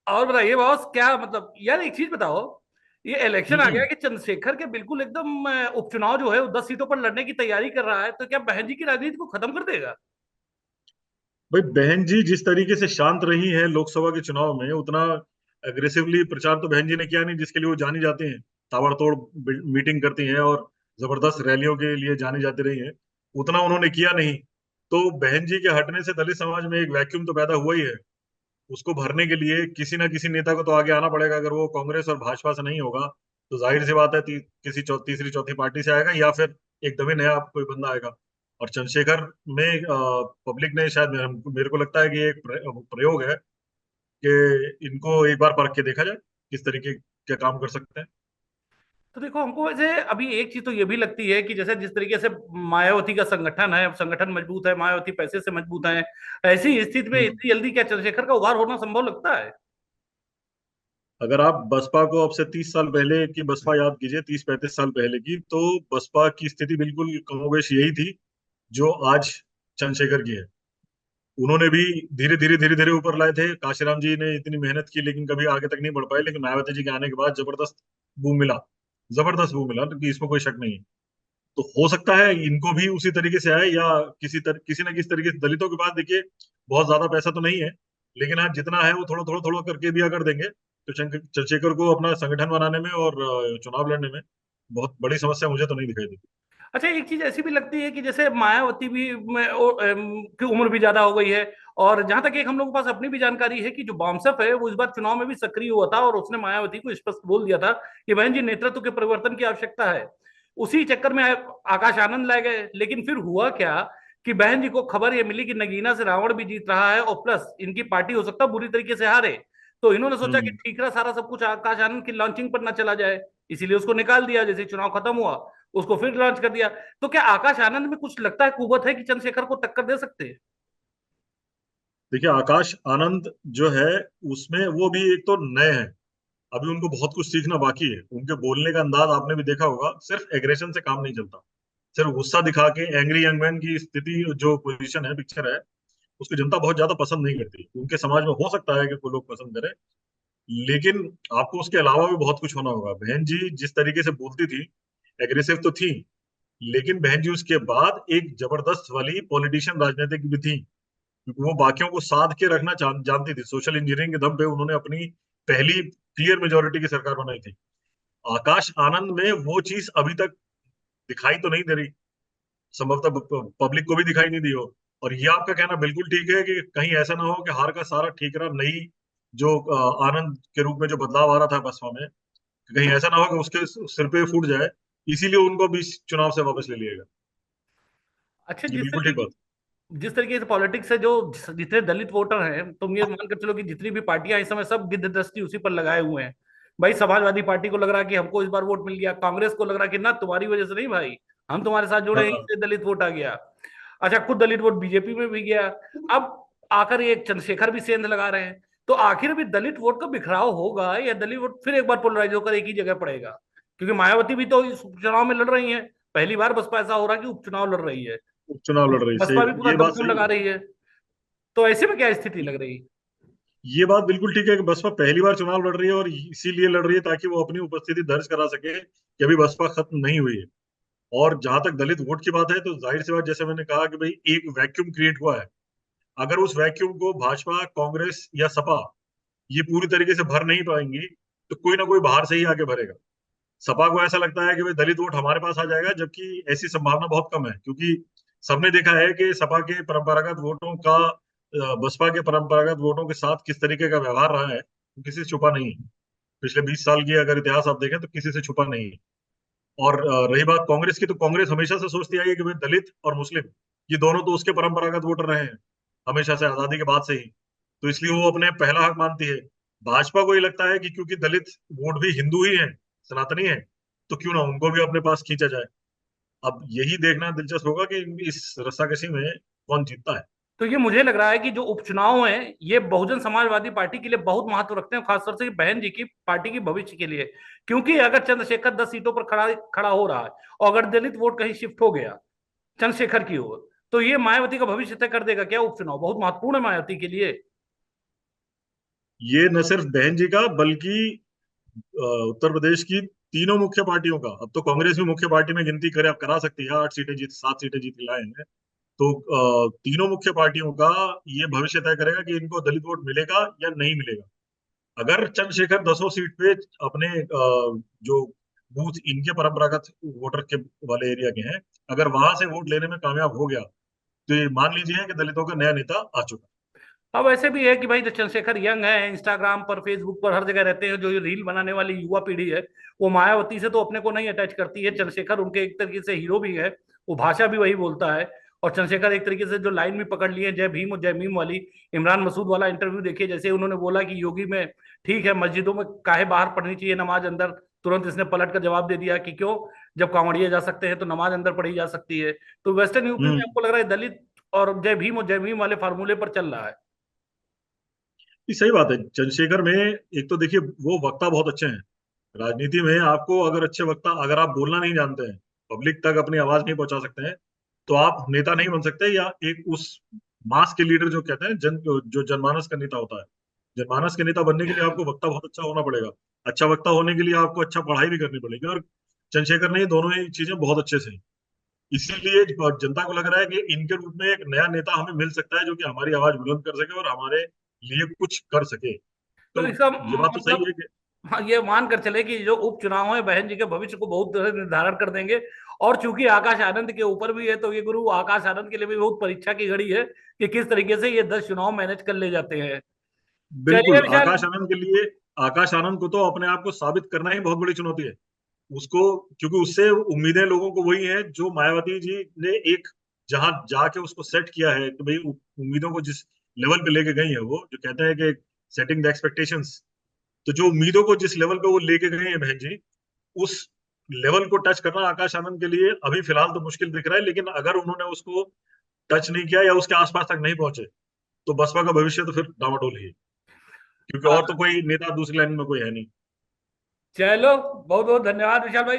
और बताइए बॉस, क्या मतलब यार, एक चीज बताओ। ये इलेक्शन आ गया हम्म। कि चंद्रशेखर के बिल्कुल एकदम उपचुनाव जो है वो 10 सीटों पर लड़ने की तैयारी कर रहा है, तो क्या बहन जी की राजनीति को खत्म कर देगा? भाई बहन जी जिस तरीके से शांत रही हैं लोकसभा के चुनाव में, उतना एग्रेसिवली प्रचार तो बहन जी ने किया नहीं जिसके लिए वो जानी जाती हैं। ताबड़तोड़ मीटिंग करती हैं और जबरदस्त रैलियों के लिए जानी जाती रही हैं। उतना उन्होंने किया नहीं। तो बहन जी के हटने से दलित समाज में एक वैक्यूम तो पैदा हुआ ही है। उसको भरने के लिए किसी ना किसी नेता को तो आगे आना पड़ेगा। अगर वो कांग्रेस और भाजपा से नहीं होगा तो जाहिर सी बात है किसी तीसरी चौथी पार्टी से आएगा, या फिर एकदम ही नया कोई बंदा आएगा। और चंद्रशेखर में पब्लिक ने शायद मेरे को लगता है कि ये एक प्रयोग है कि इनको एक बार परख के देखा जाए किस तरीके के काम कर सकते हैं। तो देखो, हमको वैसे अभी एक चीज तो ये भी लगती है कि जैसे जिस तरीके से मायावती का संगठन है, संगठन मजबूत है, मायावती पैसे से मजबूत है, ऐसी स्थिति में हम्म। इतनी जल्दी क्या चंद्रशेखर का उभार होना संभव लगता है? अगर आप बसपा को अब से 30 साल पहले की बसपा याद कीजिए, 30-35 साल पहले की, तो बसपा की स्थिति बिल्कुल कमोबेश यही थी जो आज चंद्रशेखर की है। उन्होंने भी धीरे धीरे ऊपर लाए थे। काशीराम जी ने इतनी मेहनत की लेकिन कभी आगे तक नहीं बढ़ पाए, लेकिन मायावती जी के आने के बाद जबरदस्त बूम मिला। जबरदस्त बूम मिला, तो इसमें कोई शक नहीं है। तो हो सकता है इनको भी उसी तरीके से आए, या किसी ना किसी तरीके से। दलितों के पास देखिए बहुत ज्यादा पैसा तो नहीं है, लेकिन हाँ जितना है वो थोड़ा थोड़ा थोड़ा करके भी अगर देंगे तो चंद्रशेखर को अपना संगठन बनाने में और चुनाव लड़ने में बहुत बड़ी समस्या मुझे तो नहीं दिखाई देती। अच्छा, एक चीज ऐसी भी लगती है कि जैसे मायावती भी की उम्र भी ज्यादा हो गई है। और जहां तक एक हम लोगों के पास अपनी भी जानकारी है कि जो बामसफ है वो इस बार चुनाव में भी सक्रिय हुआ था और उसने मायावती को स्पष्ट बोल दिया था कि बहन जी, नेतृत्व के परिवर्तन की आवश्यकता है। उसी चक्कर में आकाश आनंद लाए गए, लेकिन फिर हुआ क्या कि बहन जी को खबर ये मिली कि नगीना से रावण भी जीत रहा है और प्लस इनकी पार्टी हो सकता है बुरी तरीके से हारे। तो इन्होंने सोचा कि हम्म। ठीक रहा, सारा सब कुछ आकाश आनंद की लॉन्चिंग पर ना चला जाए। इसीलिए उसको निकाल दिया, जैसे ही चुनाव खत्म हुआ उसको फिर लॉन्च कर दिया। तो क्या आकाश आनंद में कुछ लगता है, कुवत है कि चंद्रशेखर को टक्कर दे सकते हैं? देखिए आकाश आनंद जो है उसमें वो भी एक तो नए हैं। अभी उनको बहुत कुछ सीखना बाकी है। उनके बोलने का अंदाज आपने भी देखा होगा, सिर्फ एग्रेशन से काम नहीं चलता। सिर्फ गुस्सा दिखा के एंग्री यंग मैन की स्थिति जो पोजीशन है, पिक्चर है, उसकी जनता बहुत ज्यादा पसंद नहीं करती। उनके समाज में हो सकता है कि कोई लोग पसंद करें, लेकिन आपको उसके अलावा भी बहुत कुछ होना होगा। बहन जी जिस तरीके से बोलती थी, एग्रेसिव तो थी, लेकिन बहन जी उसके बाद एक जबरदस्त वाली पॉलिटिशियन राजनीतिक भी थी, क्योंकि वो बाकियों को साध के रखना जानती थी। सोशल इंजीनियरिंग के दम पे उन्होंने अपनी पहली क्लियर मेजोरिटी की सरकार बनाई थी। आकाश आनंद में वो चीज अभी तक दिखाई तो नहीं दे रही। संभवतः पब्लिक को भी दिखाई नहीं दी हो। और ये आपका कहना बिल्कुल ठीक है कि कहीं ऐसा ना हो कि हार का सारा ठीकरा नई जो आनंद के रूप में जो बदलाव आ रहा था बसपा में, कहीं ऐसा ना हो कि उसके सिर पे फूट जाए। इसीलिए उनको भी इस चुनाव से वापस ले लिएगा। अच्छा, ये बिल्कुल ठीक बात। जिस तरीके से पॉलिटिक्स है, जो जितने दलित वोटर हैं, तुम ये मानकर चलो कि जितनी भी पार्टियां इस समय सब गिद्ध दस्ती उसी पर लगाए हुए हैं। भाई, समाजवादी पार्टी को लग रहा है कि हमको इस बार वोट मिल गया, कांग्रेस को लग रहा है कि ना, तुम्हारी वजह से नहीं भाई, हम तुम्हारे साथ जुड़े हैं, हाँ। इसलिए दलित वोट आ गया। अच्छा, खुद दलित वोट बीजेपी में भी गया। अब आकर ये चंद्रशेखर भी सेंध लगा रहे हैं। तो आखिर भी दलित वोट का बिखराव होगा या दलित वोट फिर एक बार पोलराइज होकर एक ही जगह पड़ेगा? क्योंकि मायावती भी तो इस उपचुनाव में लड़ रही है। पहली बार बसपा ऐसा हो रहा है कि उपचुनाव लड़ रही है। उपचुनाव लड़ रही, बसपा भी सही, पूरा ये बात दमखम सही लगा है। रही है। तो ऐसे में क्या स्थिति लग रही? ये बात बिल्कुल ठीक है कि बसपा पहली बार चुनाव लड़ रही है, और इसीलिए लड़ रही है ताकि वो अपनी उपस्थिति दर्ज करा सके कि अभी बसपा खत्म नहीं हुई है। और जहां तक दलित वोट की बात है, तो जाहिर सी बात, जैसे मैंने कहा कि भाई एक वैक्यूम क्रिएट हुआ है। अगर उस वैक्यूम को भाजपा, कांग्रेस या सपा ये पूरी तरीके से भर नहीं पाएंगी, तो कोई ना कोई बाहर से ही आके भरेगा। सपा को ऐसा लगता है कि भाई दलित वोट हमारे पास आ जाएगा, जबकि ऐसी संभावना बहुत कम है, क्योंकि सबने देखा है कि सपा के परंपरागत वोटों का बसपा के परंपरागत वोटों के साथ किस तरीके का व्यवहार रहा है, किसी से छुपा नहीं है। पिछले 20 साल की अगर इतिहास आप देखें तो किसी से छुपा नहीं है। और रही बात कांग्रेस की, तो कांग्रेस हमेशा से सोचती आई है कि भाई दलित और मुस्लिम ये दोनों तो उसके परंपरागत वोटर रहे हैं हमेशा से, आजादी के बाद से ही। तो इसलिए वो अपने पहला हक मानती है। भाजपा को ये लगता है कि क्योंकि दलित वोट भी हिंदू ही है, सनातनी है, तो क्यों ना उनको भी अपने पास खींचा जाए। अब यही देखना दिलचस्प होगा कि इस रस्साकशी में कौन जीतता है। तो ये मुझे लग रहा है कि जो उपचुनाव है ये बहुजन समाजवादी पार्टी के लिए बहुत महत्व रखते हैं, खासतौर से बहन जी की पार्टी की भविष्य के लिए। क्योंकि अगर चंद्रशेखर 10 सीटों पर खड़ा खड़ा हो रहा है और अगर दलित वोट कहीं शिफ्ट हो गया चंद्रशेखर की ओर, तो ये मायावती का भविष्य तय कर देगा क्या? उपचुनाव बहुत महत्वपूर्ण है मायावती के लिए। ये न सिर्फ बहन जी का बल्कि उत्तर प्रदेश की तीनों मुख्य पार्टियों का, अब तो कांग्रेस भी मुख्य पार्टी में गिनती करा सकती है, 8 सीटें जीत 7 सीटें जीत के लाए हैं। तो तीनों मुख्य पार्टियों का ये भविष्य तय करेगा कि इनको दलित वोट मिलेगा या नहीं मिलेगा। अगर चंद्रशेखर 10 सीट पे अपने जो बूथ इनके परंपरागत वोटर के वाले एरिया के हैं, अगर वहां से वोट लेने में कामयाब हो गया, तो ये मान लीजिए कि दलितों का नया नेता आ चुका। अब ऐसे भी है कि भाई जो चंद्रशेखर यंग है, इंस्टाग्राम पर, फेसबुक पर, हर जगह रहते हैं, जो ये रील बनाने वाली युवा पीढ़ी है, वो मायावती से तो अपने को नहीं अटैच करती है। चंद्रशेखर उनके एक तरीके से हीरो भी है, वो भाषा भी वही बोलता है। और चंद्रशेखर एक तरीके से जो लाइन भी पकड़ लिए जय भीम और जय मीम वाली, इमरान मसूद वाला इंटरव्यू देखिए, जैसे उन्होंने बोला कि योगी में ठीक है, मस्जिदों में काहे बाहर पढ़नी चाहिए नमाज, अंदर तुरंत इसने पलट कर जवाब दे दिया कि क्यों, जब कांवड़िए जा सकते हैं तो नमाज अंदर पढ़ी जा सकती है। तो वेस्टर्न यूपी में हम्म। आपको लग रहा है दलित और जय भीम वाले फार्मूले पर चल रहा है। ये सही बात है। चंद्रशेखर में एक तो देखिए वो वक्ता बहुत अच्छे हैं। राजनीति में आपको अगर अच्छे वक्ता, अगर आप बोलना नहीं जानते हैं, पब्लिक तक अपनी आवाज नहीं पहुंचा सकते हैं, तो आप नेता नहीं बन सकते, या एक उस मास के लीडर जो कहते हैं, जो जनमानस का नेता होता है, जनमानस के नेता बनने के लिए आपको वक्ता बहुत अच्छा होना पड़ेगा। अच्छा वक्ता होने के लिए आपको अच्छा पढ़ाई भी करनी पड़ेगी, और चंद्रशेखर ने ये दोनों ही चीजें बहुत अच्छे से, इसीलिए जनता को लग रहा है कि इनके रूप में एक नया नेता हमें मिल सकता है जो कि हमारी आवाज बुलंद कर सके और हमारे लिए कुछ कर सके। तो तो इसका ये बात तो सही मतलब, है कि हाँ, ये मान कर चले कि जो उपचुनाव है बहन जी के भविष्य को बहुत तरह निर्धारण कर देंगे। और चूंकि आकाश आनंद के ऊपर भी है, तो ये गुरु आकाश आनंद के लिए भी बहुत परीक्षा की घड़ी है कि किस तरीके से ये 10 चुनाव मैनेज कर ले जाते हैं। चलिए बिल्कुल विशाल। आकाश आनंद के लिए, आकाश आनंद को तो अपने आप को साबित करना ही बहुत बड़ी चुनौती है उसको, क्योंकि उससे उम्मीदें लोगों को वही है जो मायावती जी ने एक जहां जाके उसको सेट किया है कि भाई उम्मीदों को जिस लेवल पे लेके गई है, वो जो कहते हैं कि सेटिंग द एक्सपेक्टेशंस, तो जो उम्मीदों को जिस लेवल पे वो लेके गए हैं बहन जी, उस लेवल को टच करना आकाश आनंद के लिए अभी फिलहाल तो मुश्किल दिख रहा है, लेकिन अगर उन्होंने उसको टच नहीं किया या उसके आसपास तक नहीं पहुंचे, तो बसपा का भविष्य तो फिर डामाडोल ही है, क्योंकि और तो कोई नेता दूसरी लाइन में कोई है नहीं। चलो, बहुत बहुत धन्यवाद विशाल भाई।